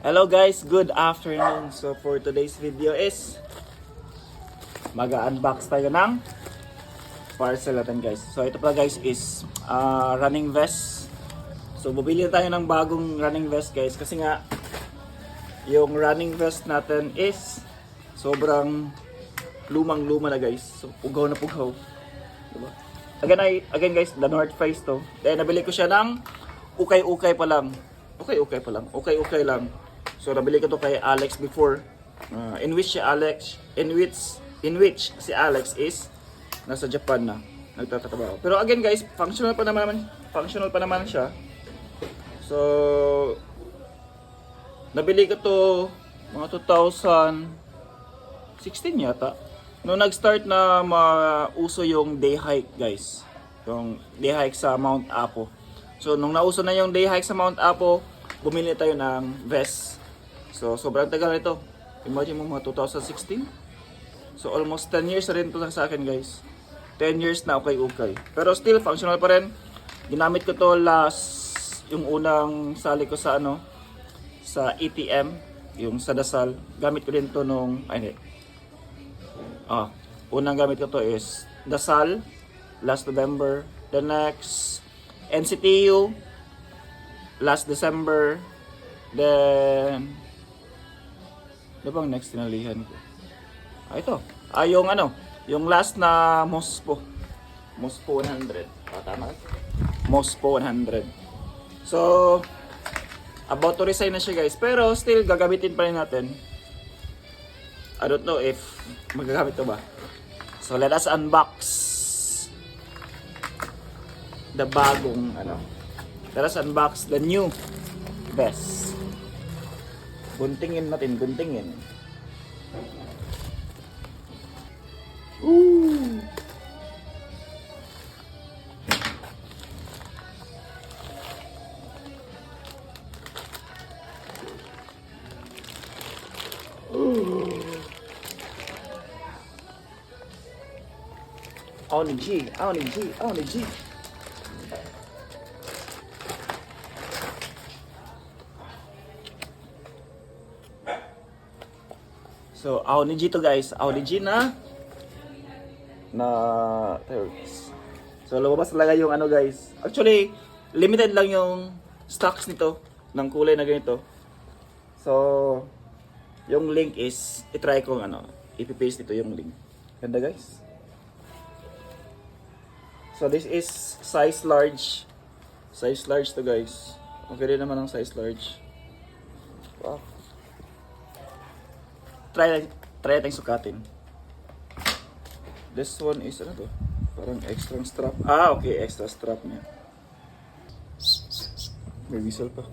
Hello guys, good afternoon. So for today's video is mag-unbox tayo ng parcel natin guys. So ito pala guys is running vest. So bubili tayo ng bagong running vest guys kasi nga yung running vest natin is sobrang lumang-luma na guys. So pugaw na pugaw. Diba? Again guys, the North Face to. Then nabili ko siya ng ukay-ukay pa lang. Okay lang. So nabili ko to kay Alex before. In which si Alex is nasa Japan na nagtatrabaho. Pero again guys, functional pa naman siya. So nabili ko to mga 2016 yata. Nung nag-start na mauso yung day hike guys. Yung day hike sa Mount Apo. So nung nauso na yung day hike sa Mount Apo, bumili tayo ng vest. So sobrang tagal nito. Imagine mo mga 2016. So almost 10 years na rin ito sa akin guys. 10 years na ukay-ukay. Pero still functional pa rin. Ginamit ko to yung unang sali ko sa sa ATM, yung sa Dasal. Gamit ko din to nung unang gamit ko to is Dasal last November. The next NCTU last December. Then ano bang next tinalihan ko? Ito. Yung last na Mospo 100. Tama? Mospo 100. So about to resign na siya guys, pero still gagamitin pa rin natin. I don't know if magagamit ko ba. So let us unbox the bagong Let us unbox the new vest. Guntingin natin. Ooh. Only G. So, Audi G to guys. Audi G na So, lumabas talaga yung guys. Actually, limited lang yung stocks nito ng kulay na ganito. So, yung link is i-try kong ipi-paste dito yung link. Ganda guys. So, this is size large. Size large to guys. Okay rin naman ang size large. Wow. Try natin sukatin. This one is to? Parang extra strap. Okay, extra strap niya. May whistle pa.